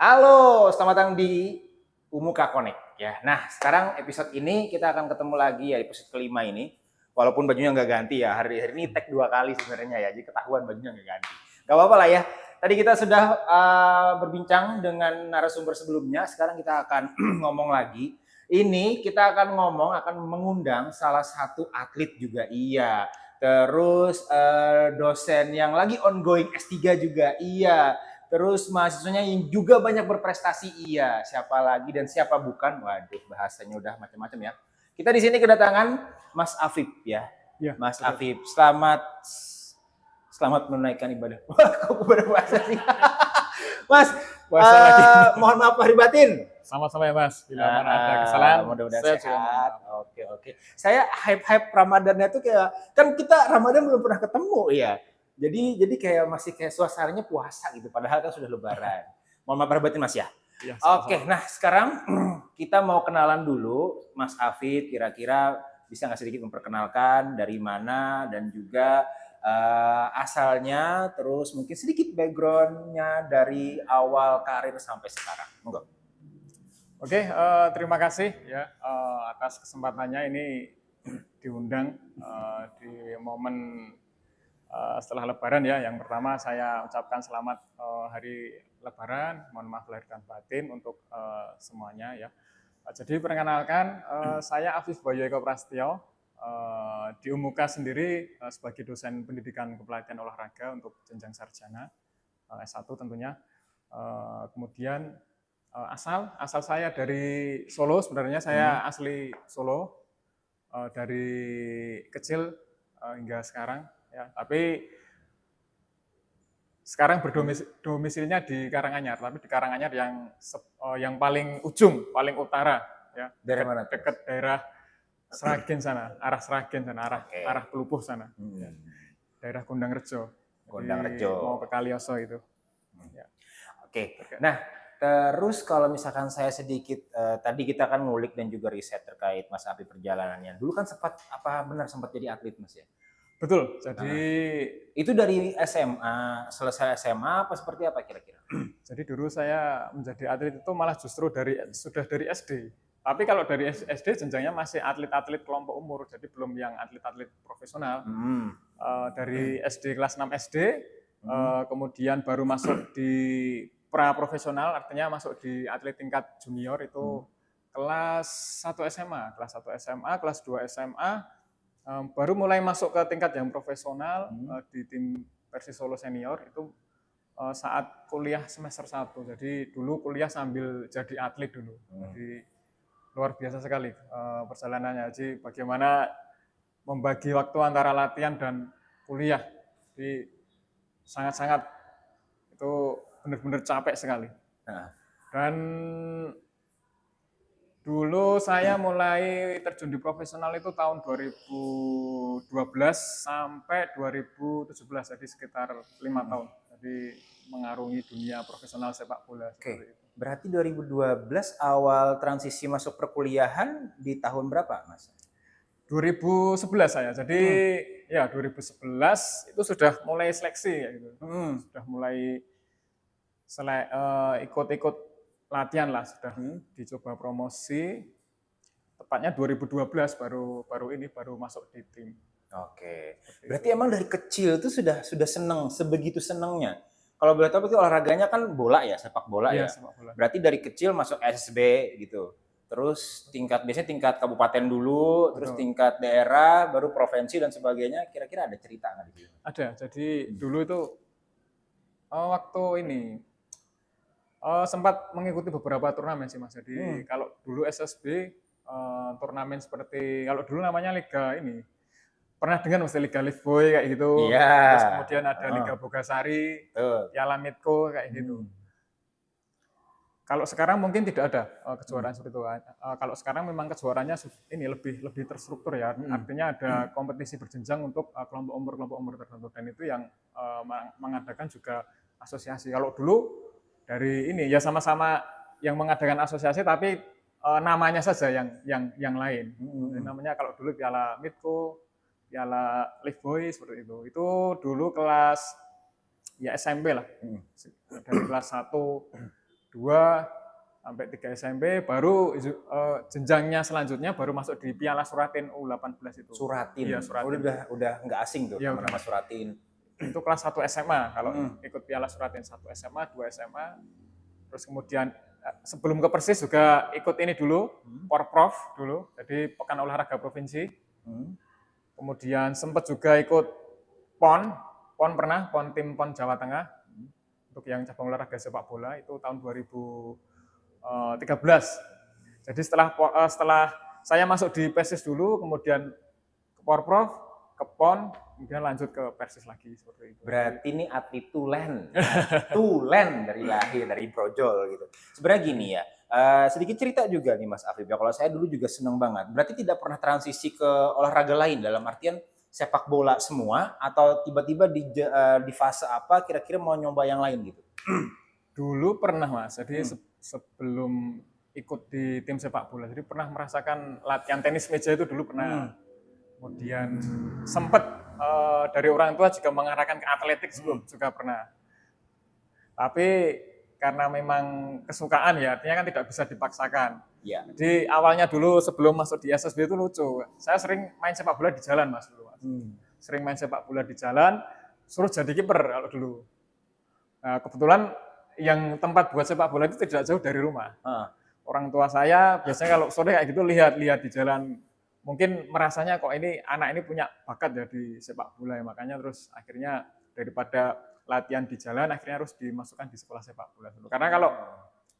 Halo, selamat datang di Umuka Connect ya. Nah, sekarang episode ini kita akan ketemu lagi ya, episode kelima ini. Walaupun bajunya nggak ganti ya, hari ini tag 2 kali sebenarnya ya, jadi ketahuan bajunya nggak ganti. Gak apa-apa lah ya. Tadi kita sudah berbincang dengan narasumber sebelumnya, sekarang kita akan ngomong lagi. Ini kita akan mengundang salah satu atlet juga iya. Terus dosen yang lagi ongoing S3 juga iya. Terus mahasiswanya yang juga banyak berprestasi iya. Siapa lagi dan siapa bukan? Waduh, bahasanya udah macam-macam ya. Kita di sini kedatangan Mas Afif ya. Ya, Mas betul. Afif, selamat menunaikan ibadah. Kok berpuasa sih? Mas, mohon maaf lahir batin. Sama-sama ya Mas. Bila mana ada kesalahan, mudah-mudahan saya sehat. Oke. Saya hype Ramadannya tuh kayak kan kita Ramadan belum pernah ketemu ya. Jadi kayak masih kayak suasananya puasa gitu. Padahal kan sudah Lebaran. Mohon maaf lahir batin Mas ya. Ya, Oke, nah sekarang kita mau kenalan dulu Mas Afid. Kira-kira bisa nggak sedikit memperkenalkan dari mana dan juga asalnya, terus mungkin sedikit backgroundnya dari awal karir sampai sekarang. Monggo. Oke, terima kasih ya atas kesempatannya ini diundang di momen setelah Lebaran ya. Yang pertama saya ucapkan selamat hari Lebaran, mohon maaf lahir dan batin untuk semuanya ya. Jadi perkenalkan, saya Afif Bayu Eko Prasetyo, di Umuka sendiri sebagai dosen pendidikan kepelatihan olahraga untuk jenjang sarjana S1 tentunya. Kemudian asal saya dari Solo, sebenarnya saya asli Solo dari kecil hingga sekarang ya. Tapi sekarang berdomisilinya di Karanganyar, tapi di Karanganyar yang paling ujung, paling utara ya. Dari mana? Dekat daerah Sragen sana, arah Sragen sana, arah Pelupuh sana. Ya. Daerah Gondangrejo. Gondangrejo. Mau ke Kalioso itu. Ya. Oke. Nah, terus kalau misalkan saya sedikit tadi kita kan ngulik dan juga riset terkait Mas Afif perjalanannya. Dulu kan sempat jadi atlet Mas ya? Betul. Jadi itu dari SMA, selesai SMA apa seperti apa kira-kira? Jadi dulu saya menjadi atlet itu malah justru sudah dari SD. Tapi kalau dari SD jenjangnya masih atlet-atlet kelompok umur, jadi belum yang atlet-atlet profesional. Dari SD kelas 6 SD, kemudian baru masuk di pra-profesional, artinya masuk di atlet tingkat junior itu kelas 1 SMA, kelas 2 SMA, baru mulai masuk ke tingkat yang profesional di tim Persis Solo Senior itu saat kuliah semester 1. Jadi dulu kuliah sambil jadi atlet dulu. Jadi luar biasa sekali perjalanannya. Jadi bagaimana membagi waktu antara latihan dan kuliah. Jadi sangat-sangat itu benar-benar capek sekali. Dan dulu saya mulai terjun di profesional itu tahun 2012 sampai 2017, jadi sekitar 5 tahun. Jadi mengarungi dunia profesional sepak bola. Oke. Berarti 2012 awal transisi masuk perkuliahan di tahun berapa, Mas? 2011 saya. Jadi ya 2011 itu sudah mulai seleksi ya gitu. Sudah mulai ikut-ikut latihan lah, sudah dicoba promosi. Tepatnya 2012 baru masuk di tim. Oke. Berarti emang dari kecil itu sudah seneng, sebegitu senengnya. Kalau boleh tahu itu olahraganya kan bola ya, sepak bola ya. Sepak bola. Berarti dari kecil masuk SSB gitu. Terus biasanya tingkat kabupaten dulu, terus tingkat daerah, baru provinsi dan sebagainya. Kira-kira ada cerita nggak di sini? Ada. Jadi dulu itu waktu ini sempat mengikuti beberapa turnamen sih Mas. Jadi kalau dulu SSB turnamen seperti kalau dulu namanya liga ini. Pernah dengar mesti Liga Live Boy kayak gitu. Iya. Terus kemudian ada Liga Bogasari, Piala Midco kayak gitu. Kalau sekarang mungkin tidak ada kejuaraan seperti itu. Kalau sekarang memang kejuaraannya ini lebih terstruktur ya. Artinya ada kompetisi berjenjang untuk kelompok umur tertentu, dan itu yang mengadakan juga asosiasi. Kalau dulu dari ini ya sama-sama yang mengadakan asosiasi, tapi namanya saja yang lain. Namanya kalau dulu Piala Midco, Piala Live Boy seperti itu. Itu dulu kelas ya SMP lah. Dari kelas 1 sampai 3 SMP, baru jenjangnya selanjutnya baru masuk di Piala Suratin U18 itu. Suratin. Iya, Suratin. Udah nggak asing tuh Iya, nama Suratin. Itu kelas 1 SMA kalau ikut Piala Suratin 1 SMA, 2 SMA. Terus kemudian sebelum ke Persis juga ikut ini dulu, Porprov dulu, jadi Pekan Olahraga Provinsi. Kemudian sempat juga ikut PON pernah, tim PON Jawa Tengah. Untuk yang cabang olahraga sepak bola itu tahun 2013. Jadi setelah saya masuk di Persis dulu, kemudian ke Porprov, ke PON, kemudian lanjut ke Persis lagi seperti itu. Berarti ini atlet tulen dari lahir, dari brojol gitu. Sebenarnya gini ya, sedikit cerita juga nih Mas Afif ya. Kalau saya dulu juga seneng banget. Berarti tidak pernah transisi ke olahraga lain dalam artian sepak bola semua atau tiba-tiba di fase apa kira-kira mau nyoba yang lain gitu? Dulu pernah Mas, jadi sebelum ikut di tim sepak bola, jadi pernah merasakan latihan tenis meja itu dulu pernah. Kemudian sempat dari orang tua juga mengarahkan ke atletik juga pernah. Tapi karena memang kesukaan ya, artinya kan tidak bisa dipaksakan. Ya. Jadi awalnya dulu sebelum masuk di SSB itu lucu. Saya sering main sepak bola di jalan Mas dulu. Mas. Sering main sepak bola di jalan, suruh jadi kiper kalau dulu. Nah, kebetulan yang tempat buat sepak bola itu tidak jauh dari rumah. Orang tua saya biasanya kalau sore kayak gitu lihat di jalan, mungkin merasanya kok ini anak ini punya bakat ya di sepak bola ya, makanya terus akhirnya daripada latihan di jalan akhirnya harus dimasukkan di sekolah sepak bola dulu. Karena kalau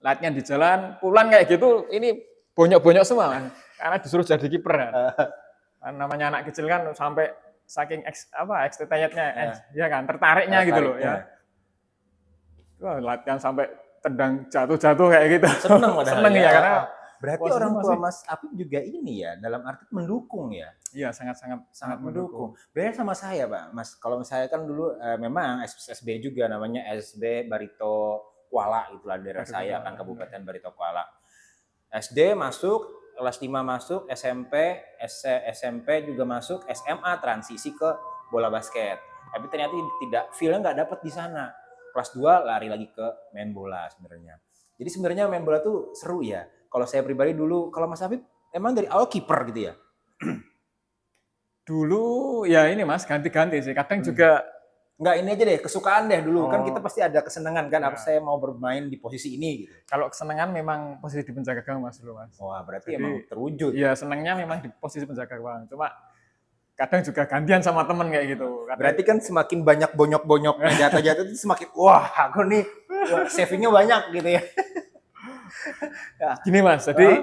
latihan di jalan pulang kayak gitu ini bonyok-bonyok semua kan, karena disuruh jadi kiper kan. Namanya anak kecil kan sampai saking excited-nya ya kan, tertariknya gitu loh ya. Wah, latihan sampai tendang jatuh-jatuh kayak gitu. Seneng ya karena berarti orang tua Mas Afif juga ini ya, dalam arti mendukung ya? Iya, sangat mendukung. Beda sama saya, Pak. Mas, kalau saya kan dulu memang SB juga namanya SB Barito Kuala, itulah daerah saya kan, Kabupaten Barito Kuala. SD masuk, kelas 5 masuk, SMP juga masuk, SMA transisi ke bola basket. Tapi ternyata feel-nya nggak dapet di sana. Kelas 2 lari lagi ke main bola sebenarnya. Jadi sebenarnya main bola tuh seru ya. Kalau saya pribadi dulu, kalau Mas Afif emang dari awal kiper gitu ya? Dulu ya ini Mas, ganti-ganti sih. Kadang juga enggak, ini aja deh, kesukaan deh dulu. Kan kita pasti ada kesenangan kan, apa saya mau bermain di posisi ini gitu. Kalau kesenangan memang posisi di penjaga gawang Mas dulu Mas. Wah, berarti emang terwujud. Iya, senangnya memang di posisi penjaga gawang. Cuma kadang juga gantian sama temen kayak gitu. Berarti kan semakin banyak bonyok-bonyok jatuh-jatuh itu semakin wah aku nih savingnya banyak gitu ya. Gini Mas, jadi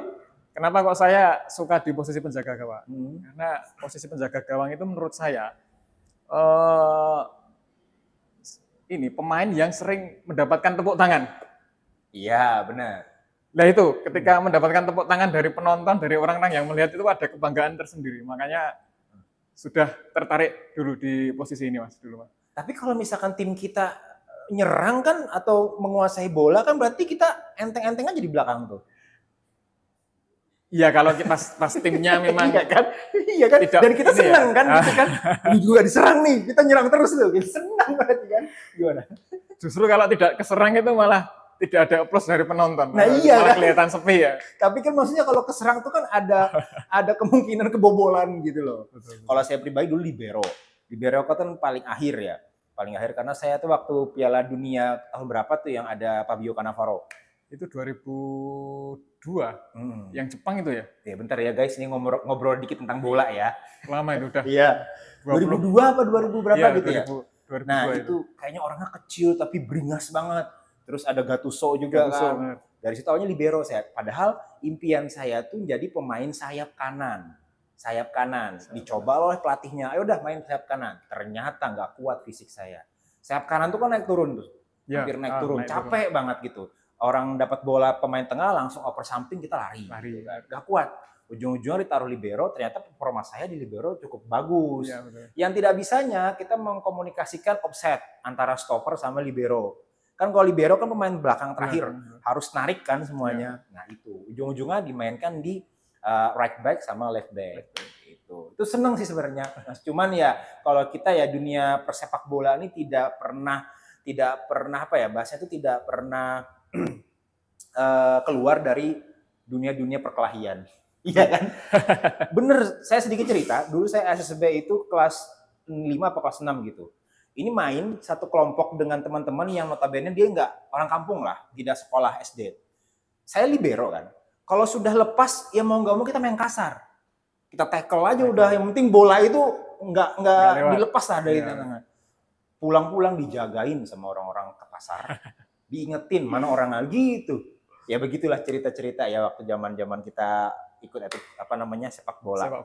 kenapa kok saya suka di posisi penjaga gawang? Karena posisi penjaga gawang itu menurut saya ini pemain yang sering mendapatkan tepuk tangan. Iya, benar. Nah itu, ketika mendapatkan tepuk tangan dari penonton, dari orang-orang yang melihat itu ada kebanggaan tersendiri. Makanya sudah tertarik dulu di posisi ini Mas dulu Mas. Tapi kalau misalkan tim kita nyerang kan atau menguasai bola kan berarti kita enteng-enteng aja di belakang tuh. Iya kalau pas timnya memang iya kan? Tidak, dan kita senang kan, ini juga diserang nih, kita nyerang terus loh, kita senang berarti kan. Gimana? Justru kalau tidak keserang itu malah tidak ada plus dari penonton. Nah iya malah kan? Kelihatan sepi ya. Tapi kan maksudnya kalau keserang tuh kan ada kemungkinan kebobolan gitu loh. Kalau saya pribadi dulu libero kan paling akhir ya. Paling akhir karena saya tuh waktu Piala Dunia tahun berapa tuh yang ada Fabio Cannavaro. Itu 2002. Yang Jepang itu ya? Ya bentar ya guys, ini ngobrol dikit tentang bola ya. Lama itu udah. Iya. 2002 apa 2000 berapa ya, gitu 2000, 2002 nah itu kayaknya orangnya kecil tapi beringas banget. Terus ada Gattuso juga kan. Dari situ awalnya libero saya. Padahal impian saya tuh jadi pemain sayap kanan. Dicoba oleh pelatihnya. Ayo udah main sayap kanan. Ternyata nggak kuat fisik saya. Sayap kanan tuh kan naik turun tuh. Hampir naik turun. Capek banget gitu. Orang dapat bola pemain tengah langsung oper samping kita lari. Gitu kan. Gak kuat. Ujung-ujungnya ditaruh libero, ternyata performa saya di libero cukup bagus. Ya, yang tidak bisanya kita mengkomunikasikan offset antara stopper sama libero. Kan kalau libero kan pemain belakang terakhir, harus narik kan semuanya. Nah itu, ujung-ujungnya dimainkan di right back sama left back. Itu seneng sih sebenarnya. Nah, cuman ya kalau kita ya dunia persepak bola ini tidak pernah apa ya, bahasanya itu tidak pernah keluar dari dunia-dunia perkelahian. Iya kan? Bener, saya sedikit cerita. Dulu saya SSB itu kelas 5 atau kelas 6 gitu. Ini main satu kelompok dengan teman-teman yang notabene dia nggak orang kampung lah, tidak sekolah SD. Saya libero kan. Kalau sudah lepas, ya mau nggak mau kita main kasar. Kita tackle aja udah. Yang penting bola itu nggak dilepas lah dari tangan. Pulang-pulang dijagain sama orang-orang ke pasar. Diingetin mana orang lagi gitu. Ya begitulah cerita-cerita ya waktu zaman-zaman kita ikut sepak bola.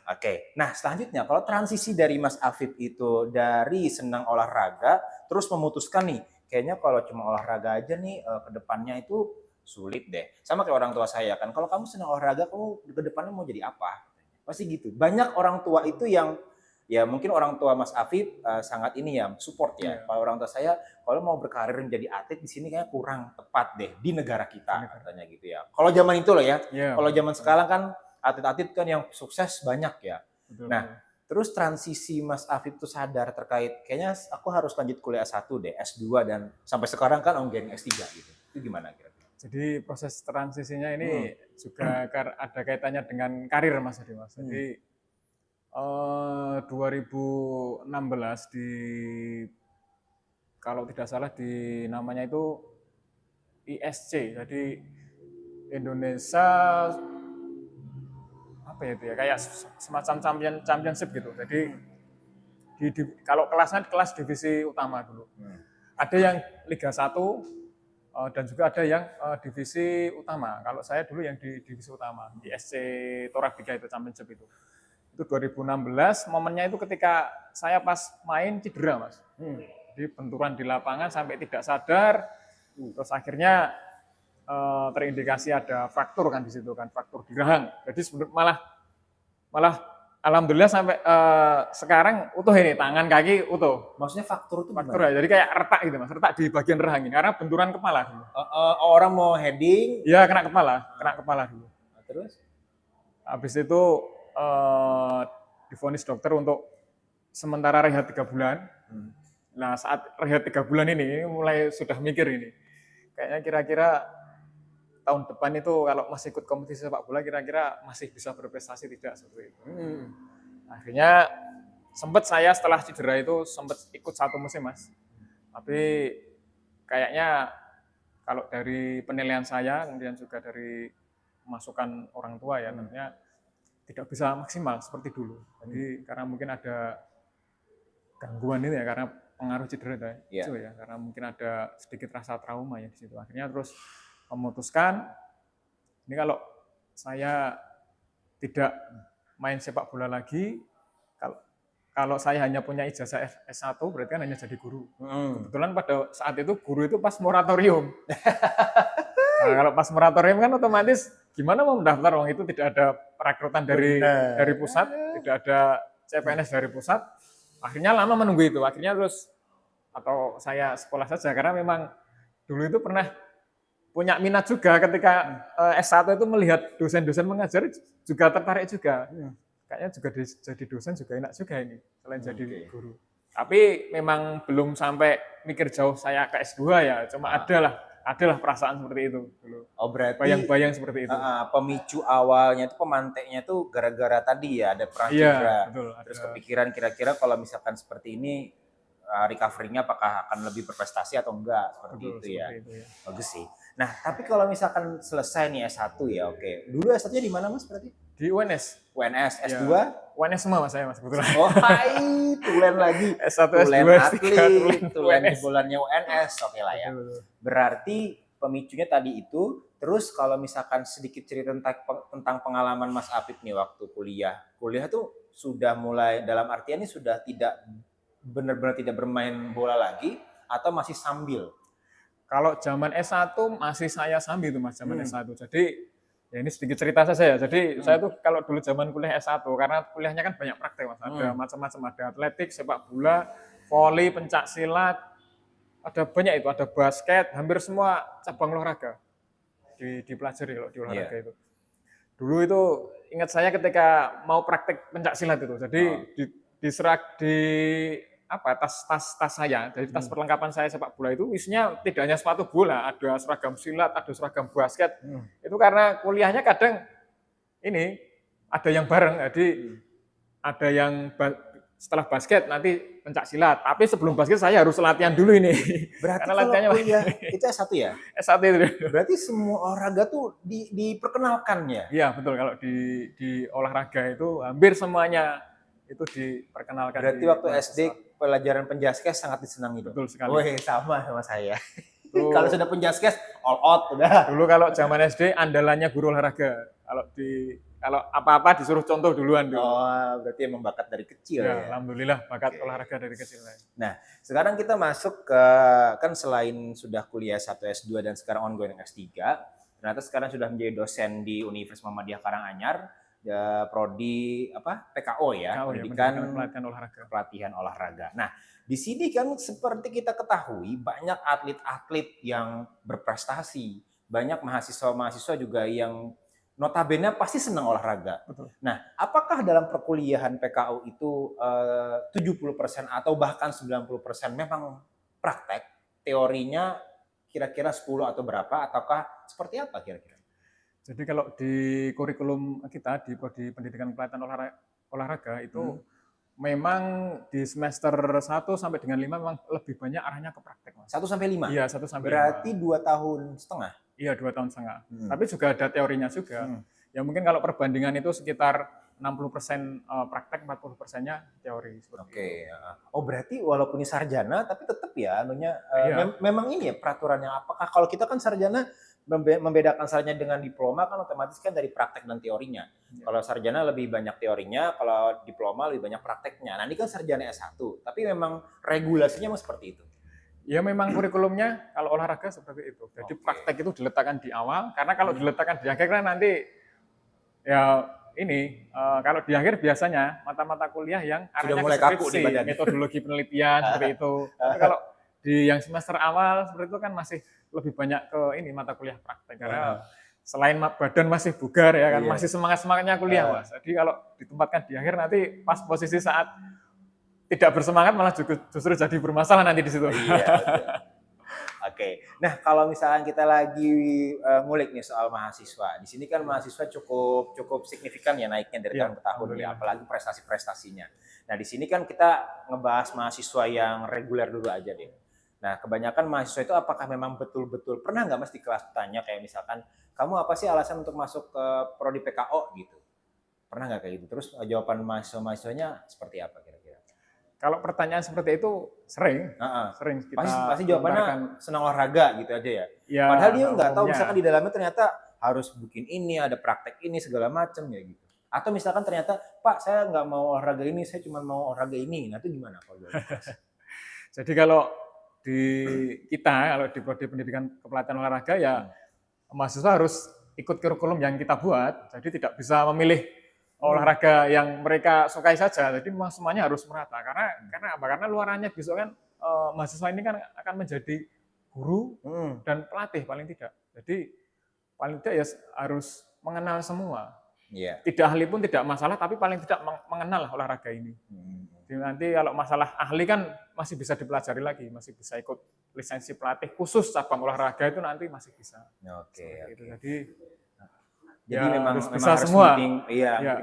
Oke. Nah, selanjutnya kalau transisi dari Mas Afif itu dari senang olahraga terus memutuskan nih, kayaknya kalau cuma olahraga aja nih ke depannya itu sulit deh. Sama kayak orang tua saya kan. Kalau kamu senang olahraga, kamu ke depannya mau jadi apa? Pasti gitu. Banyak orang tua itu yang ya mungkin orang tua Mas Afif sangat ini ya support ya. Kalau orang tua saya kalau mau berkarir menjadi atlet di sini kayaknya kurang tepat deh di negara kita katanya gitu ya. Kalau zaman itu loh ya. Kalau zaman sekarang kan atlet-atlet kan yang sukses banyak ya. Nah, terus transisi Mas Afif itu sadar terkait kayaknya aku harus lanjut kuliah S1 deh, S2 dan sampai sekarang kan ongoing S3 gitu. Itu gimana kira-kira? Jadi proses transisinya ini juga ada kaitannya dengan karir Mas Adi Mas. Jadi 2016 kalau tidak salah di namanya itu ISC, jadi Indonesia apa ya itu ya kayak semacam championship gitu. Jadi kalau kelasnya kelas divisi utama dulu. Ada yang Liga 1 dan juga ada yang divisi utama. Kalau saya dulu yang di divisi utama, ISC Torabiga itu championship itu. Itu 2016, momennya itu ketika saya pas main cedera, Mas. Jadi benturan di lapangan sampai tidak sadar, terus akhirnya terindikasi ada fraktur kan di situ kan, fraktur di rahang. Jadi malah alhamdulillah sampai sekarang utuh ini, tangan kaki utuh. Maksudnya fraktur itu fraktur ya, jadi kayak retak gitu Mas, retak di bagian rahang ini karena benturan kepala. Orang mau heading? Iya, kena kepala dulu. Nah, terus? Habis itu divonis dokter untuk sementara rehat 3 bulan. Nah, saat rehat 3 bulan ini mulai sudah mikir ini. Kayaknya kira-kira tahun depan itu kalau masih ikut kompetisi sepak bola kira-kira masih bisa berprestasi tidak seperti itu. Akhirnya sempat saya setelah cedera itu sempat ikut 1 musim, Mas. Tapi kayaknya kalau dari penilaian saya kemudian juga dari masukan orang tua ya tentunya tidak bisa maksimal seperti dulu. Jadi karena mungkin ada gangguan ini ya karena pengaruh cedera itu ya, karena mungkin ada sedikit rasa trauma ya di situ. Akhirnya terus memutuskan ini kalau saya tidak main sepak bola lagi, kalau saya hanya punya ijazah S1 berarti kan hanya jadi guru. Kebetulan pada saat itu guru itu pas moratorium. Nah, kalau pas moratorium kan otomatis gimana mau mendaftar, uang itu tidak ada perekrutan dari pusat, tidak ada CPNS dari pusat. Akhirnya lama menunggu itu. Akhirnya terus atau saya sekolah saja karena memang dulu itu pernah punya minat juga ketika S1 itu melihat dosen-dosen mengajar juga tertarik juga. Kayaknya juga jadi dosen juga enak juga ini selain jadi guru. Tapi memang belum sampai mikir jauh saya ke S2 ya, cuma adalah perasaan seperti itu dulu. Oh, berarti bayang-bayang seperti itu. Pemicu awalnya itu pemantiknya tuh gara-gara tadi ya ada perang cedera. Betul, terus kepikiran kira-kira kalau misalkan seperti ini recovery-nya apakah akan lebih berprestasi atau enggak seperti itu ya. Bagus sih. Nah, tapi kalau misalkan selesai nih S1 ya, oke. Dulu S1-nya di mana Mas berarti? Di UNS. UNS, S2? UNS semua Mas saya Mas kebetulan. Oh, hai, tulen lagi. S1, tulen S2, atlet, tulen jebolannya UNS. Oke lah ya. Berarti pemicunya tadi itu. Terus kalau misalkan sedikit cerita tentang pengalaman Mas Afif nih waktu kuliah. Kuliah tuh sudah mulai dalam artian ini sudah tidak benar-benar tidak bermain bola lagi atau masih sambil? Kalau zaman S1 masih saya sambil tuh Mas zaman S1. Jadi ya ini sedikit cerita saja ya. Jadi saya tuh kalau dulu zaman kuliah S1 karena kuliahnya kan banyak praktek Mas. Ada macam-macam, ada atletik, sepak bola, voli, pencak silat. Ada banyak itu, ada basket, hampir semua cabang olahraga dipelajari kalau di olahraga itu. Dulu itu ingat saya ketika mau praktek pencak silat itu. Jadi tas saya. Jadi tas perlengkapan saya sepak bola itu isinya tidak hanya sepatu bola, ada seragam silat, ada seragam basket. Itu karena kuliahnya kadang ini ada yang bareng, jadi ada yang setelah basket nanti pencak silat. Tapi sebelum basket saya harus latihan dulu ini. Berarti karena kalau latihannya kuliah itu S1 ya? S1 itu. Berarti semua olahraga tuh diperkenalkan ya? Iya betul, kalau di olahraga itu hampir semuanya itu diperkenalkan. Berarti waktu SD pelajaran penjaskes sangat disenangi dong? Betul sekali. Wih, sama saya. Kalau sudah penjaskes, all out udah. Dulu kalau zaman SD andalannya guru olahraga. Kalau apa-apa disuruh contoh duluan dulu. Oh, berarti emang bakat dari kecil ya? Alhamdulillah bakat olahraga dari kecil. Nah, sekarang kita masuk ke, kan selain sudah kuliah 1 S2 dan sekarang ongoing S3, ternyata sekarang sudah menjadi dosen di Universitas Muhammadiyah Karanganyar, prodi PKO ya, pendidikan pelatihan olahraga. Nah, di sini kan seperti kita ketahui banyak atlet-atlet yang berprestasi, banyak mahasiswa-mahasiswa juga yang notabene pasti senang olahraga. Betul. Nah, apakah dalam perkuliahan PKO itu 70% atau bahkan 90% memang praktek, teorinya kira-kira 10 atau berapa, ataukah seperti apa kira-kira? Jadi kalau di kurikulum kita di prodi pendidikan pelatihan olahraga itu memang di semester 1 sampai dengan 5 memang lebih banyak arahnya ke praktek, Mas. 1 sampai 5? Iya, 1 sampai 5. Berarti 2 tahun setengah? Iya, 2 tahun setengah. Tapi juga ada teorinya juga. Ya mungkin kalau perbandingan itu sekitar 60% praktek, 40%-nya teori. Oke. Oh, berarti walaupun ini sarjana tapi tetap ya memang ini ya peraturannya. Apakah kalau kita kan sarjana membedakan sarjana dengan diploma kan otomatis kan dari praktek dan teorinya. Kalau sarjana lebih banyak teorinya, kalau diploma lebih banyak prakteknya. Nah, ini kan sarjana S1, tapi memang regulasinya memang seperti itu. Ya memang kurikulumnya kalau olahraga seperti itu. Jadi praktek itu diletakkan di awal, karena kalau diletakkan di akhir kan nanti ya ini kalau di akhir biasanya mata-mata kuliah yang arahnya mulai kaku di badan. Metodologi penelitian seperti itu. Tapi kalau di yang semester awal seperti itu kan masih lebih banyak ke ini mata kuliah praktek, karena selain badan masih bugar ya kan, masih semangat-semangatnya kuliah, Mas. Jadi kalau ditempatkan di akhir nanti pas posisi saat tidak bersemangat malah justru jadi bermasalah nanti di situ. Iya, Oke. Nah, kalau misalnya kita lagi ngulik nih soal mahasiswa, di sini kan mahasiswa cukup signifikan ya naiknya dari tahun ke tahun ya, apalagi prestasi-prestasinya. Nah, di sini kan kita ngebahas mahasiswa yang reguler dulu aja deh. Nah, kebanyakan mahasiswa itu apakah memang betul-betul pernah nggak Mas di kelas tanya kayak misalkan kamu apa sih alasan untuk masuk ke prodi PKO gitu? Pernah nggak kayak gitu? Terus jawaban mahasiswa-mahasiswanya seperti apa kira-kira? Kalau pertanyaan seperti itu sering kita pasti jawabannya senang olahraga gitu aja ya. Ya padahal dia nggak tahu misalkan di dalamnya ternyata harus bikin ini, ada praktek ini segala macam ya gitu. Atau misalkan ternyata Pak saya nggak mau olahraga ini, saya cuma mau olahraga ini. Nah itu gimana kalau Jadi kalau di prodi pendidikan kepelatihan olahraga ya mahasiswa harus ikut kurikulum yang kita buat. Jadi tidak bisa memilih olahraga yang mereka sukai saja. Jadi semuanya harus merata. Karena apa? Karena luarannya besok kan mahasiswa ini kan akan menjadi guru dan pelatih paling tidak. Jadi paling tidak ya harus mengenal semua. Tidak ahli pun tidak masalah, tapi paling tidak mengenal olahraga ini. Jadi nanti kalau masalah ahli kan masih bisa dipelajari lagi, masih bisa ikut lisensi pelatih khusus cabang olahraga itu nanti masih bisa. Jadi memang harus semua. Meeting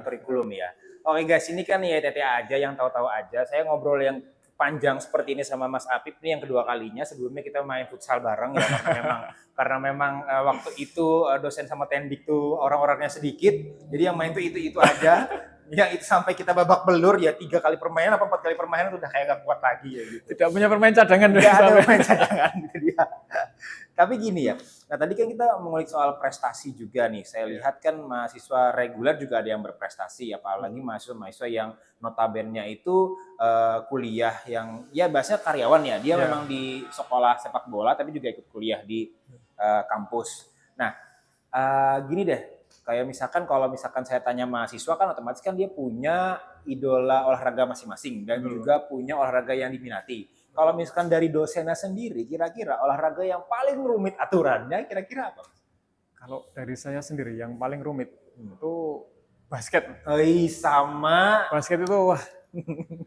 kurikulum ya. Oke guys, ini kan ya Tete aja yang tahu-tahu aja. Saya ngobrol yang panjang seperti ini sama Mas Apip ini yang kedua kalinya. Sebelumnya kita main futsal bareng ya karena memang waktu itu dosen sama tendik tuh orang-orangnya sedikit. Jadi yang main tuh itu aja. Yang itu sampai kita babak belur ya 3 kali permainan apa 4 kali permainan udah kayak gak kuat lagi ya gitu. Tidak punya pemain cadangan. Tidak ada pemain cadangan gitu dia. Tapi gini ya, nah tadi kan kita mengulik soal prestasi juga nih. Saya lihat kan mahasiswa reguler juga ada yang berprestasi, apalagi mahasiswa-mahasiswa yang notabene itu kuliah yang ya bahasanya karyawan ya. Dia memang di sekolah sepak bola tapi juga ikut kuliah di kampus. Nah, gini deh. Kayak misalkan kalau misalkan saya tanya mahasiswa kan otomatis kan dia punya idola olahraga masing-masing dan juga punya olahraga yang diminati. Kalau misalkan dari dosennya sendiri, kira-kira olahraga yang paling rumit aturannya kira-kira apa? Kalau dari saya sendiri yang paling rumit itu basket. Sama. Basket itu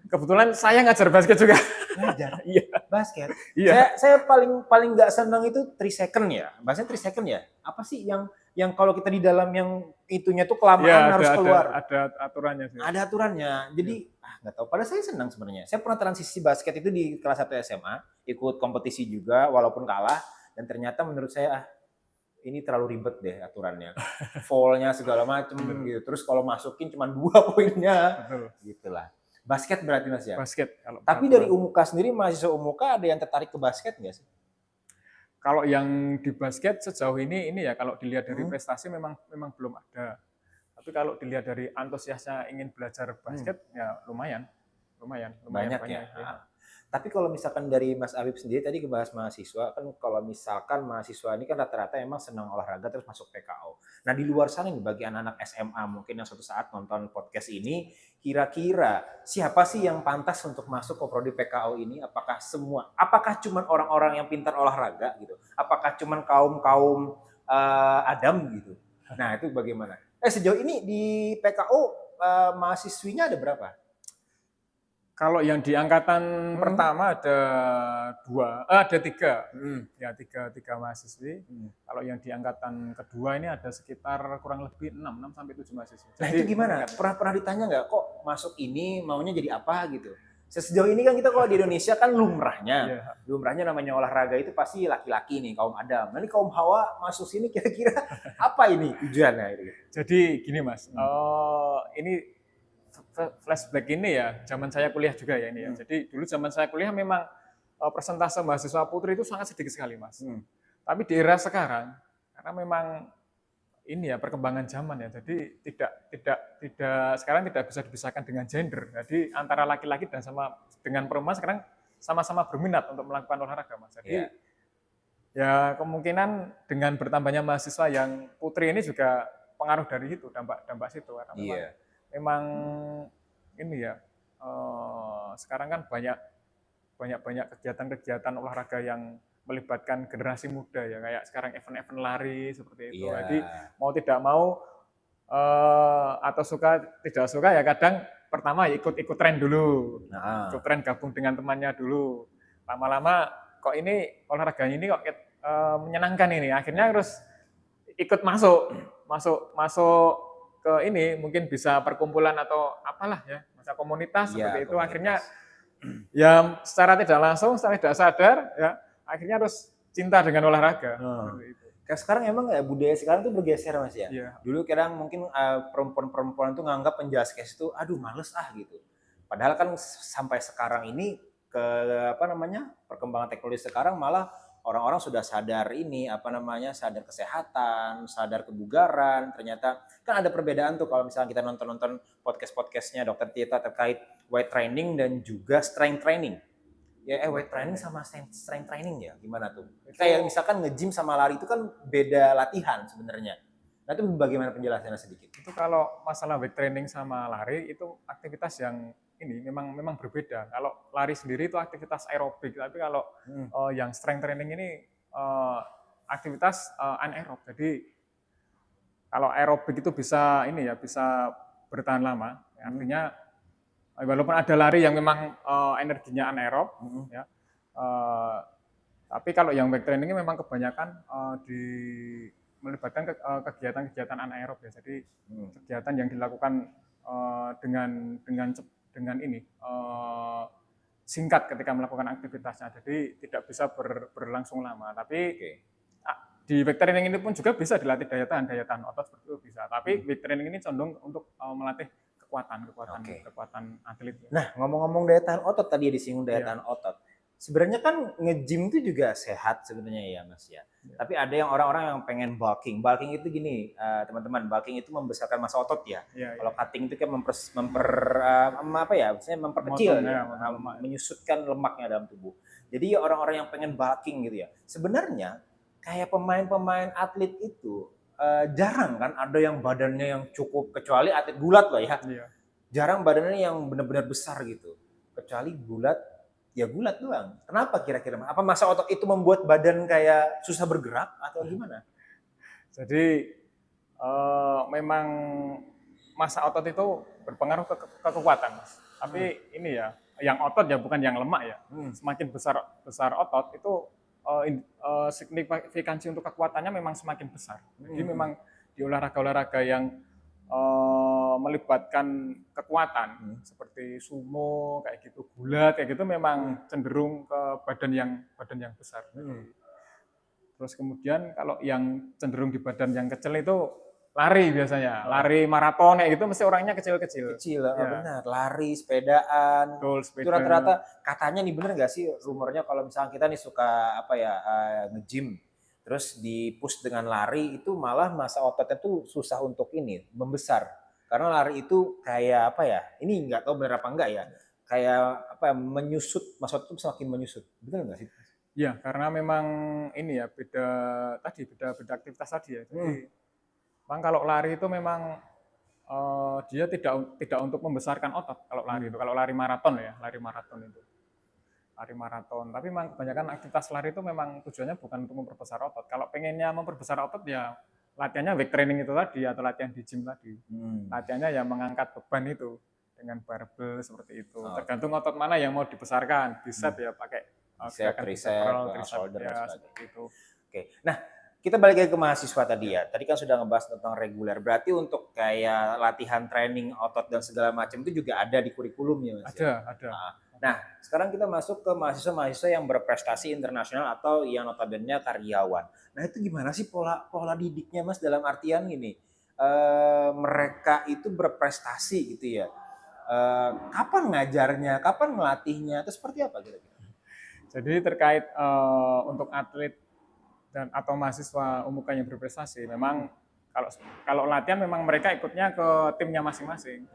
Kebetulan saya ngajar basket juga. Ngajar Iya. basket. Iya. Saya paling nggak senang itu 3 second ya. Bahasanya 3 second ya. Apa sih yang kalau kita di dalam yang itunya tuh kelamaan Iya, harus keluar. ada aturannya sih. Ada aturannya. Jadi nggak tahu. Padahal saya senang sebenarnya. Saya pernah transisi basket itu di kelas 1 SMA, ikut kompetisi juga walaupun kalah, dan ternyata menurut saya ini terlalu ribet deh aturannya. Foul-nya segala macem gitu. Terus kalau masukin cuma 2 poinnya. Betul. Gitulah. Basket berarti Mas ya. Basket. Kalau Tapi dari Umuka sendiri, mahasiswa Umuka ada yang tertarik ke basket nggak sih? Kalau yang di basket sejauh ini ya kalau dilihat dari prestasi memang belum ada. Tapi kalau dilihat dari antusiasnya ingin belajar basket ya lumayan Banyak ya. Tapi kalau misalkan dari Mas Habib sendiri tadi ngebahas mahasiswa, kan kalau misalkan mahasiswa ini kan rata-rata emang senang olahraga terus masuk PKO. Nah di luar sana nih bagi anak-anak SMA mungkin yang suatu saat nonton podcast ini, kira-kira siapa sih yang pantas untuk masuk ke prodi PKO ini? Apakah cuman orang-orang yang pintar olahraga gitu? Apakah cuman kaum Adam gitu? Nah itu bagaimana? Sejauh ini di PKO mahasiswinya ada berapa? Kalau yang di angkatan pertama ada 3. Ya, tiga mahasiswi. Kalau yang di angkatan kedua ini ada sekitar kurang lebih 6 sampai 7 mahasiswa. Nah, itu gimana? Pernah ditanya nggak kok masuk ini maunya jadi apa gitu? Sejauh ini kan kita kalau di Indonesia kan lumrahnya namanya olahraga itu pasti laki-laki nih, kaum Adam. Nah, ini kaum Hawa masuk sini kira-kira apa ini tujuannya? Jadi gini Mas, ini flashback ini ya, zaman saya kuliah juga ya ini ya. Jadi dulu zaman saya kuliah memang persentase mahasiswa putri itu sangat sedikit sekali Mas. Tapi di era sekarang, karena memang ini ya perkembangan zaman ya, jadi sekarang tidak bisa dipisahkan dengan gender. Jadi antara laki-laki dan dengan perempuan sekarang sama-sama berminat untuk melakukan olahraga Mas. Jadi ya kemungkinan dengan bertambahnya mahasiswa yang putri ini juga pengaruh dari itu, dampak situ. Karena memang ini ya sekarang kan banyak kegiatan olahraga yang melibatkan generasi muda ya, kayak sekarang event-event lari seperti itu. Jadi mau tidak mau atau tidak suka ya kadang pertama ikut tren dulu, ikut tren gabung dengan temannya dulu. Lama-lama kok ini olahraganya ini kok menyenangkan ini, akhirnya terus ikut masuk ke ini mungkin bisa perkumpulan atau apalah ya, masa komunitas seperti itu. Akhirnya ya secara tidak langsung, secara tidak sadar ya akhirnya harus cinta dengan olahraga. Kayak sekarang emang ya budaya sekarang tuh bergeser Mas ya. Dulu kadang mungkin perempuan tuh nganggap penjaskes itu aduh males gitu. Padahal kan sampai sekarang ini perkembangan teknologi sekarang malah orang-orang sudah sadar sadar kesehatan, sadar kebugaran. Ternyata kan ada perbedaan tuh kalau misalnya kita nonton podcast-podcastnya Dr. Tirta terkait weight training dan juga strength training. Weight training sama strength training ya, gimana tuh? Kayak misalkan nge-gym sama lari itu kan beda latihan sebenarnya. Nah itu bagaimana penjelasannya sedikit? Itu kalau masalah weight training sama lari itu aktivitas yang ini memang berbeda. Kalau lari sendiri itu aktivitas aerobik, tapi kalau yang strength training ini aktivitas anaerob. Jadi kalau aerobik itu bisa bertahan lama. Artinya walaupun ada lari yang memang energinya anaerob, ya. Tapi kalau yang weight training ini memang kebanyakan melibatkan kegiatan-kegiatan anaerob ya. Jadi kegiatan yang dilakukan dengan ini singkat ketika melakukan aktivitasnya, jadi tidak bisa berlangsung lama. Tapi di weight training ini pun juga bisa dilatih daya tahan otot seperti itu bisa. Tapi weight training ini condong untuk melatih kekuatan atlet. Nah ngomong-ngomong daya tahan otot tadi disinggung daya tahan otot. Sebenarnya kan nge-gym itu juga sehat sebenarnya ya Mas ya. Tapi ada yang orang-orang yang pengen bulking. Bulking itu gini, teman-teman, bulking itu membesarkan massa otot ya. Kalau cutting itu kan memperkecil, menyusutkan lemaknya dalam tubuh. Jadi orang-orang yang pengen bulking gitu ya. Sebenarnya kayak pemain-pemain atlet itu jarang kan ada yang badannya yang cukup, kecuali atlet gulat loh ya. Jarang badannya yang benar-benar besar gitu. Kecuali gulat doang. Kenapa kira-kira? Apa massa otot itu membuat badan kayak susah bergerak atau gimana? Jadi memang massa otot itu berpengaruh ke kekuatan, Mas. Tapi ini ya, yang otot ya bukan yang lemak ya. Semakin besar otot itu signifikansi untuk kekuatannya memang semakin besar. Jadi memang di olahraga-olahraga yang melibatkan kekuatan seperti sumo kayak gitu, gulat kayak gitu memang cenderung ke badan yang besar. Terus kemudian kalau yang cenderung di badan yang kecil itu lari biasanya, lari maraton kayak gitu mesti orangnya kecil-kecil. Kecil, benar. Lari, sepedaan. Betul, Itu sepeda. rata-rata katanya nih bener nggak sih rumornya kalau misalnya kita nih suka nge-gym, terus di-push dengan lari itu malah masa ototnya tuh susah untuk ini membesar. Karena lari itu kayak apa ya? Ini nggak tahu bener apa enggak ya. Kayak menyusut, masa otot itu semakin menyusut. Bener nggak sih? Ya, karena memang ini ya beda aktivitas tadi ya. Jadi memang kalau lari itu memang dia tidak untuk membesarkan otot kalau lari itu. Kalau lari maraton ya, lari maraton itu. Lari maraton. Tapi memang kebanyakan aktivitas lari itu memang tujuannya bukan untuk memperbesar otot. Kalau pengennya memperbesar otot ya latihannya weight training itu tadi atau latihan di gym tadi. Latihannya ya mengangkat beban itu dengan barbel seperti itu. Tergantung otot mana yang mau dibesarkan. Bicep ya pakai tricep, shoulder, ya, seperti itu. Oke. Nah, kita balik lagi ke mahasiswa tadi ya. Tadi kan sudah ngebahas tentang reguler. Berarti untuk kayak latihan training otot dan segala macam itu juga ada di kurikulumnya, Mas? Ada. Nah, sekarang kita masuk ke mahasiswa-mahasiswa yang berprestasi internasional atau yang notabene karyawan. Nah, itu gimana sih pola didiknya, Mas, dalam artian gini, mereka itu berprestasi gitu ya. Kapan ngajarnya, kapan melatihnya, itu seperti apa kira-kira? Jadi terkait untuk atlet dan atau mahasiswa UMUK yang berprestasi, memang kalau latihan memang mereka ikutnya ke timnya masing-masing.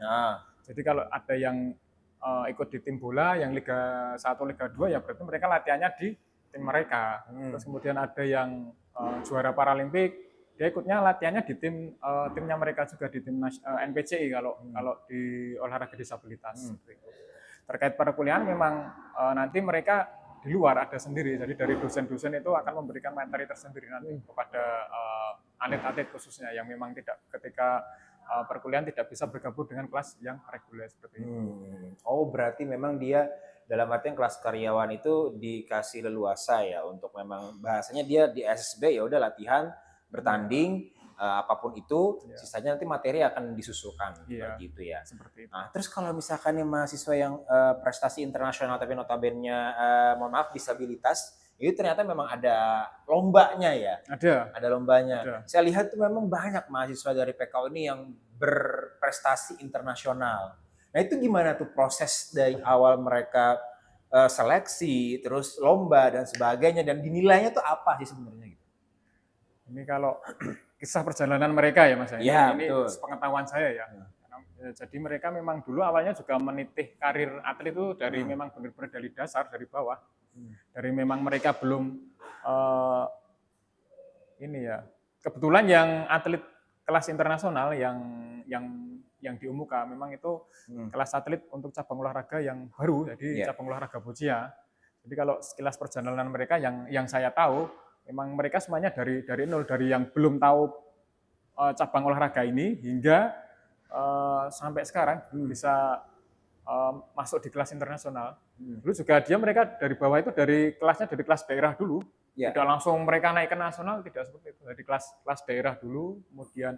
Jadi kalau ada yang ikut di tim bola yang Liga 1, Liga 2 ya berarti mereka latihannya di tim mereka. Terus kemudian ada yang juara Paralimpik, dia ikutnya latihannya di timnya mereka juga di tim NPCI kalau di olahraga disabilitas. Terkait perkuliahan memang nanti mereka di luar ada sendiri. Jadi dari dosen-dosen itu akan memberikan materi tersendiri nanti kepada atlet-atlet khususnya yang memang tidak ketika perkuliahan tidak bisa bergabung dengan kelas yang reguler seperti itu. Oh, berarti memang dia dalam artian kelas karyawan itu dikasih leluasa ya untuk memang bahasanya dia di SSB ya udah latihan, bertanding, apapun itu, sisanya nanti materi akan disusulkan seperti itu ya. Seperti itu. Nah, terus kalau misalkan yang mahasiswa yang prestasi internasional tapi notabene mohon maaf disabilitas, itu ternyata memang ada lombanya ya. Ada lombanya. Ada. Saya lihat tuh memang banyak mahasiswa dari PKU ini yang berprestasi internasional. Nah, itu gimana tuh proses dari awal mereka seleksi, terus lomba dan sebagainya, dan dinilainya tuh apa sih sebenarnya gitu? Ini kalau kisah perjalanan mereka ya Mas. Ini pengetahuan saya ya. Jadi mereka memang dulu awalnya juga menitih karir atlet itu dari memang benar-benar dari dasar, dari bawah. Dari memang mereka belum ini ya. Kebetulan yang atlet kelas internasional yang di UMUK memang itu kelas atlet untuk cabang olahraga yang baru, jadi cabang olahraga boccia. Jadi kalau sekilas perjalanan mereka yang saya tahu memang mereka semuanya dari nol, dari yang belum tahu cabang olahraga ini hingga sampai sekarang bisa masuk di kelas internasional. Dulu juga mereka dari bawah itu dari kelas daerah dulu, tidak langsung mereka naik ke nasional, tidak seperti itu. Dari kelas daerah dulu, kemudian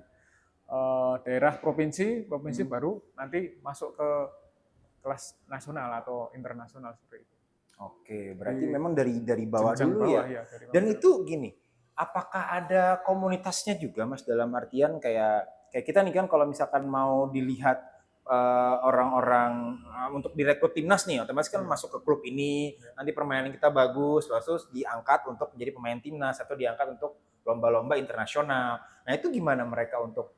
daerah provinsi baru nanti masuk ke kelas nasional atau internasional seperti itu. Oke, berarti memang dari bawah dulu ya. Dan itu gini, apakah ada komunitasnya juga Mas, dalam artian kayak kita nih kan kalau misalkan mau dilihat orang-orang untuk direkrut timnas nih, otomatis kan masuk ke klub ini, nanti permainan kita bagus, terus diangkat untuk menjadi pemain timnas atau diangkat untuk lomba-lomba internasional. Nah, itu gimana mereka untuk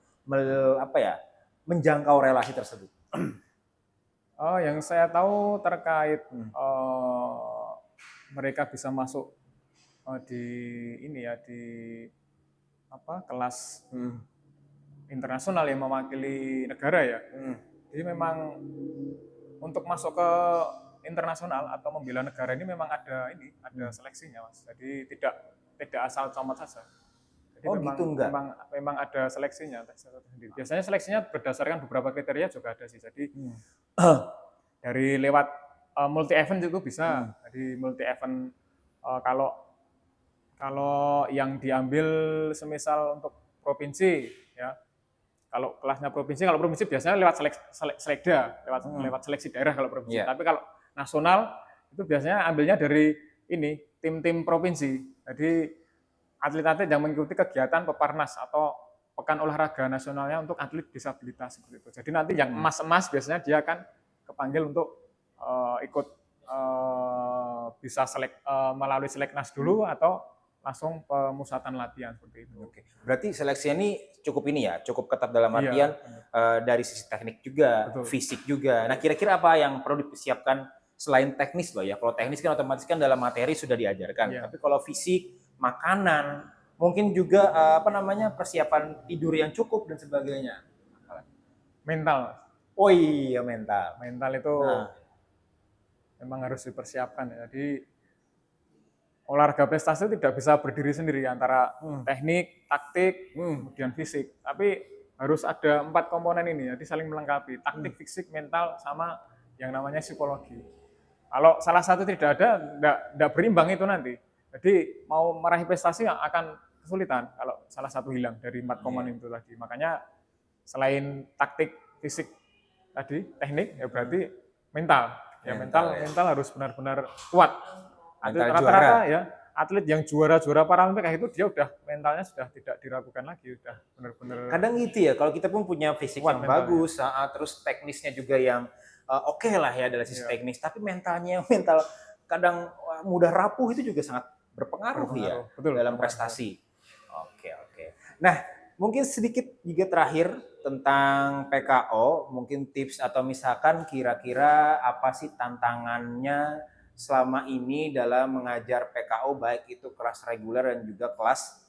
menjangkau relasi tersebut? Yang saya tahu terkait mereka bisa masuk di kelas internasional yang mewakili negara ya. Jadi memang untuk masuk ke internasional atau membela negara ini memang ada seleksinya Mas. Jadi tidak asal comot saja. Jadi memang ada seleksinya. Biasanya seleksinya berdasarkan beberapa kriteria juga ada sih. Jadi dari lewat multi event itu bisa. Jadi multi event kalau yang diambil semisal untuk provinsi ya. Kalau kelasnya provinsi, kalau provinsi biasanya lewat selekda, lewat seleksi daerah kalau provinsi. Tapi kalau nasional itu biasanya ambilnya dari ini tim-tim provinsi. Jadi atlet-atlet yang mengikuti kegiatan Peparnas atau Pekan Olahraga Nasionalnya untuk atlet disabilitas seperti itu. Jadi nanti yang emas-emas biasanya dia akan kepanggil untuk ikut bisa melalui seleknas dulu atau langsung pemusatan latihan seperti itu. Oke. Berarti seleksinya ini cukup ini ya, cukup ketat dalam artian dari sisi teknik juga, fisik juga. Nah, kira-kira apa yang perlu dipersiapkan selain teknis loh ya? Kalau teknis kan otomatis kan dalam materi sudah diajarkan. Tapi kalau fisik, makanan, mungkin juga persiapan tidur yang cukup dan sebagainya. Mental. Oh iya, mental. Mental itu memang harus dipersiapkan ya. Jadi olahraga prestasi tidak bisa berdiri sendiri antara teknik, taktik, kemudian fisik. Tapi harus ada 4 komponen ini, jadi saling melengkapi. Taktik, fisik, mental, sama yang namanya psikologi. Kalau salah satu tidak ada, tidak berimbang itu nanti. Jadi mau meraih prestasi akan kesulitan kalau salah satu hilang dari 4 komponen itu tadi. Makanya selain taktik, fisik tadi, teknik, ya berarti mental. Ya mental harus benar-benar kuat. Rata-rata ya atlet yang juara Paralimpik itu dia udah mentalnya sudah tidak diragukan lagi, udah benar-benar. Kadang gitu ya, kalau kita pun punya fisik yang bagus, terus teknisnya juga yang oke lah ya dari sisi teknis, tapi mental kadang mudah rapuh, itu juga sangat berpengaruh ya dalam prestasi. Oke. Nah, mungkin sedikit juga terakhir tentang PKO, mungkin tips atau misalkan kira-kira apa sih tantangannya selama ini dalam mengajar PKO, baik itu kelas reguler dan juga kelas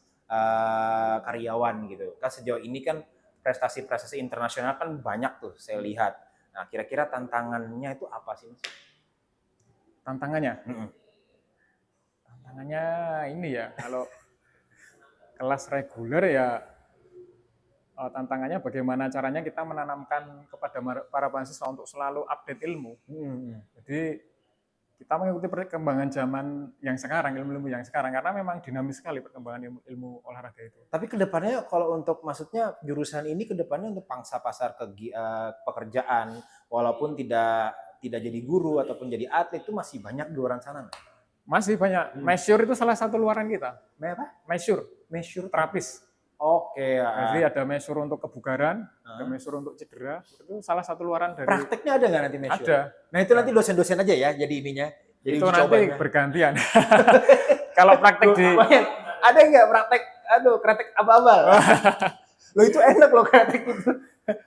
karyawan gitu. Kan sejauh ini kan prestasi-prestasi internasional kan banyak tuh saya lihat. Nah, kira-kira tantangannya itu apa sih, Mas? Tantangannya? Tantangannya ini ya, kalau kelas reguler ya tantangannya bagaimana caranya kita menanamkan kepada para mahasiswa untuk selalu update ilmu. Jadi kita mengikuti perkembangan zaman yang sekarang, ilmu-ilmu yang sekarang, karena memang dinamis sekali perkembangan ilmu olahraga itu. Tapi kedepannya kalau untuk maksudnya jurusan ini kedepannya untuk pangsa pasar pekerjaan, walaupun tidak jadi guru ataupun jadi atlet, itu masih banyak di luar sana. Masih banyak. Measure itu salah satu luaran kita. Apa? Measure terapis. Oke. Jadi ada measure untuk kebugaran, ada measure untuk cedera. Itu salah satu luaran dari. Prakteknya ada nggak nanti measure? Ada. Nah itu nanti dosen-dosen aja ya, jadi ininya. Jadi itu nanti bergantian. Kalau praktek ada nggak praktek? Praktek abal-abal. Loh itu enak loh praktek itu.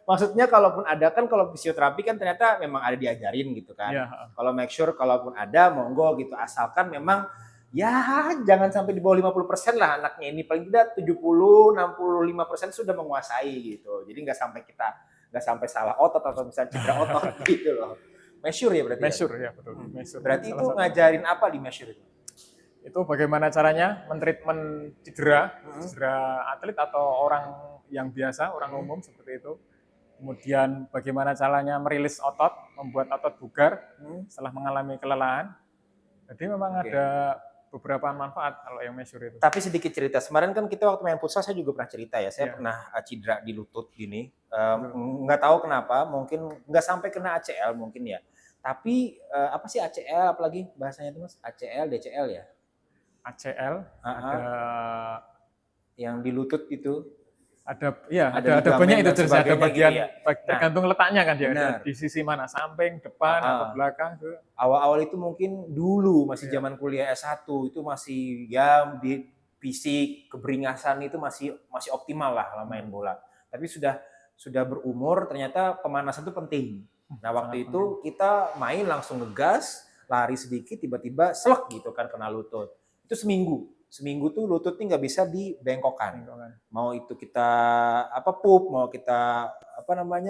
Maksudnya kalaupun ada kan, kalau fisioterapi kan ternyata memang ada diajarin gitu kan. Kalau make sure kalaupun ada monggo gitu, asalkan memang ya jangan sampai di bawah 50% lah anaknya ini, paling tidak 70-65% sudah menguasai gitu. Jadi nggak sampai salah otot atau misalnya cedera otot gitu loh. Measure ya berarti. Measure ya betul. Measure. Berarti itu ngajarin apa di measure itu? Itu bagaimana caranya mentreatment cedera atlet atau orang yang biasa, orang umum seperti itu. Kemudian bagaimana caranya merilis otot, membuat otot bugar setelah mengalami kelelahan. Jadi memang ada beberapa manfaat kalau yang measure itu. Tapi sedikit cerita, kemarin kan kita waktu main futsal saya juga pernah cerita ya, saya pernah cedera di lutut gini, nggak tahu kenapa, mungkin nggak sampai kena ACL mungkin ya. Tapi apa sih ACL, apalagi bahasanya itu Mas? ACL, DCL ya? ACL, ada yang di lutut itu. Ada banyak itu jenis, ada bagian tergantung letaknya kan dia, di sisi mana, samping, depan atau belakang. Awal-awal itu mungkin dulu masih zaman kuliah S1 itu masih ya di fisik keberingasan itu masih optimal lah main bola. Tapi sudah berumur ternyata pemanasan itu penting. Nah waktu itu kita main langsung ngegas, lari sedikit tiba-tiba selek gitu kan kena lutut. Itu seminggu tuh lutut ini nggak bisa dibengkokkan. Mau itu kita pup, mau kita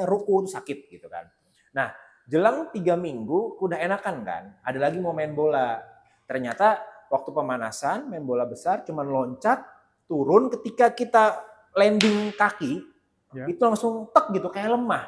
ruku, itu sakit gitu kan. Nah jelang 3 minggu udah enakan kan, ada lagi mau main bola. Ternyata waktu pemanasan main bola besar cuman loncat turun, ketika kita landing kaki itu langsung tek gitu kayak lemah.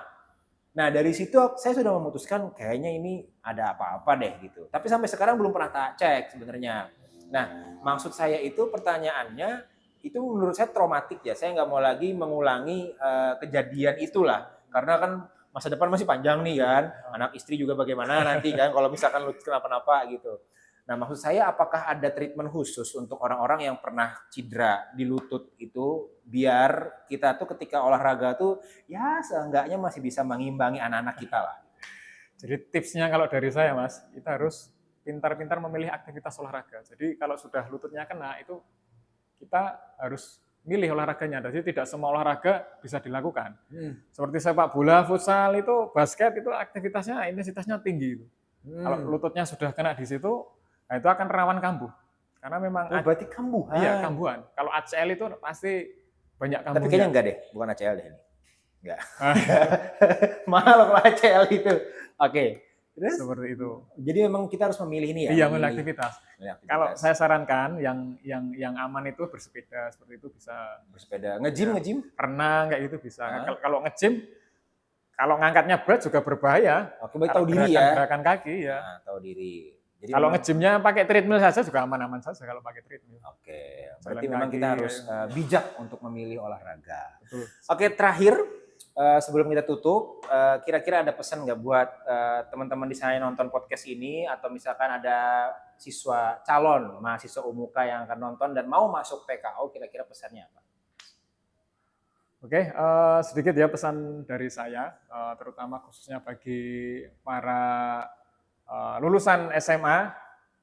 Nah, dari situ saya sudah memutuskan kayaknya ini ada apa-apa deh gitu. Tapi sampai sekarang belum pernah tak cek sebenarnya. Nah, maksud saya itu pertanyaannya itu menurut saya traumatik ya. Saya nggak mau lagi mengulangi kejadian itulah. Karena kan masa depan masih panjang nih kan. Anak istri juga bagaimana nanti kan kalau misalkan lu kenapa-napa gitu. Nah, maksud saya apakah ada treatment khusus untuk orang-orang yang pernah cedera di lutut itu biar kita tuh ketika olahraga tuh ya seenggaknya masih bisa mengimbangi anak-anak kita lah. Jadi tipsnya kalau dari saya Mas, kita harus pintar-pintar memilih aktivitas olahraga. Jadi kalau sudah lututnya kena itu kita harus milih olahraganya. Jadi tidak semua olahraga bisa dilakukan. Seperti sepak bola, futsal itu, basket itu aktivitasnya intensitasnya tinggi. Kalau lututnya sudah kena di situ, nah itu akan rawan kambuh. Karena memang berarti kambuhan. Iya, kambuhan. Kalau ACL itu pasti banyak kambuhnya. Tapi kayaknya enggak deh, bukan ACL deh ini. Enggak. Mahal kalau ACL itu. Oke. Terus? Seperti itu. Jadi memang kita harus memilih ini ya. Iya, memilih aktivitas. Kalau saya sarankan yang aman itu bersepeda, seperti itu bisa. Bersepeda, nge-gym. Renang kayak gitu bisa. Kalau nge-gym, kalau ngangkatnya berat juga berbahaya. Oke, baik tahu diri ya. Gerakan kaki ya. Nah, tahu diri. Jadi kalau nge-gymnya pakai treadmill saja juga aman-aman saja kalau pakai treadmill. Oke, berarti memang kita harus bijak untuk memilih olahraga. Betul. Oke, terakhir sebelum kita tutup, kira-kira ada pesan nggak buat teman-teman di sana yang nonton podcast ini atau misalkan ada siswa calon mahasiswa UMUKA yang akan nonton dan mau masuk PKO, kira-kira pesannya apa? Oke, sedikit ya pesan dari saya, terutama khususnya bagi para lulusan SMA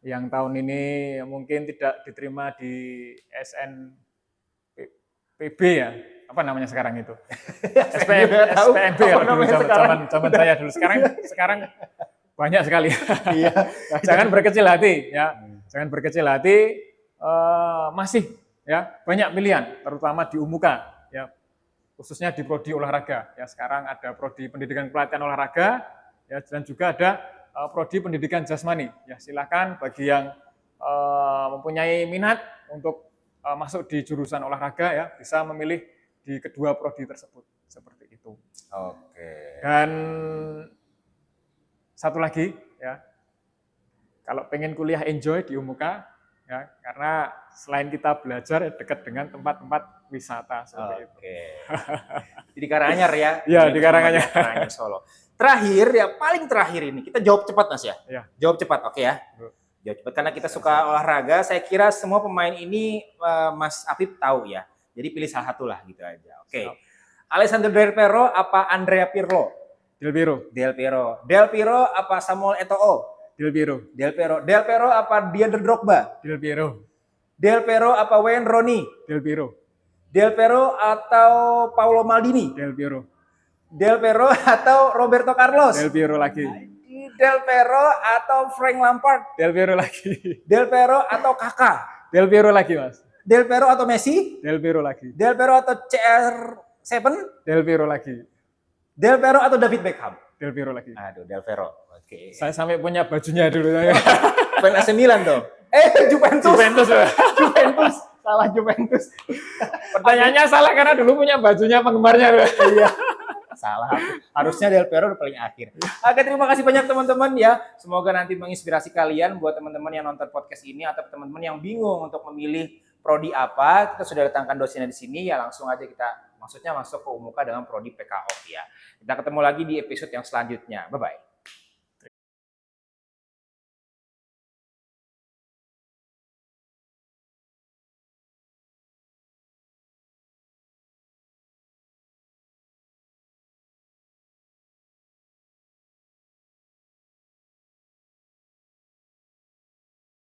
yang tahun ini mungkin tidak diterima di SNPB ya, apa namanya sekarang itu? SPMB ya, dulu zaman saya dulu. Sekarang banyak sekali. Jangan berkecil hati ya, jangan berkecil hati. Masih ya banyak pilihan, terutama di UMUKA ya, khususnya di prodi olahraga ya. Sekarang ada prodi pendidikan pelatihan olahraga ya, dan juga ada prodi pendidikan jasmani ya. Silakan bagi yang mempunyai minat untuk masuk di jurusan olahraga ya, bisa memilih di kedua prodi tersebut seperti itu. Oke. Dan satu lagi ya, kalau pengen kuliah enjoy di UMUKA ya, karena selain kita belajar dekat dengan tempat-tempat wisata seperti itu. Di Karanganyar ya? Iya, di Karanganyar. Karanganyar Solo. Terakhir ya, paling terakhir ini kita jawab cepat Mas ya. Ya. Jawab cepat, oke ya. Jawab cepat karena kita suka olahraga. Saya kira semua pemain ini Mas Afif tahu ya. Jadi pilih salah satu lah gitu aja. Oke. Alessandro Del Piero apa Andrea Pirlo? Del Piero. Del Piero. Del Piero apa Samuel Eto'o? Del Piero. Del Piero. Del Piero apa Diandre Drogba? Del Piero. Del Piero apa Wayne Rooney? Del Piero. Del Piero atau Paolo Maldini? Del Piero. Del Piero atau Roberto Carlos? Del Piero lagi. Del Piero atau Frank Lampard? Del Piero lagi. Del Piero atau Kakak? Del Piero lagi, Mas. Del Piero atau Messi? Del Piero lagi. Del Piero atau CR7? Del Piero lagi. Del Piero atau David Beckham? Del Piero lagi. Aduh, Del Piero. Oke. Saya sampai punya bajunya dulu. Fans AC Milan dong. Juventus. Juventus. Salah Juventus. Pertanyaannya salah karena dulu punya bajunya penggemarnya. Iya. Salah. Harusnya Del Piero paling akhir. Oke, terima kasih banyak teman-teman ya. Semoga nanti menginspirasi kalian buat teman-teman yang nonton podcast ini atau teman-teman yang bingung untuk memilih prodi apa. Kita sudah datangkan dosennya di sini ya, langsung aja kita maksudnya masuk ke UMUKA dengan prodi PKO ya. Kita ketemu lagi di episode yang selanjutnya. Bye bye.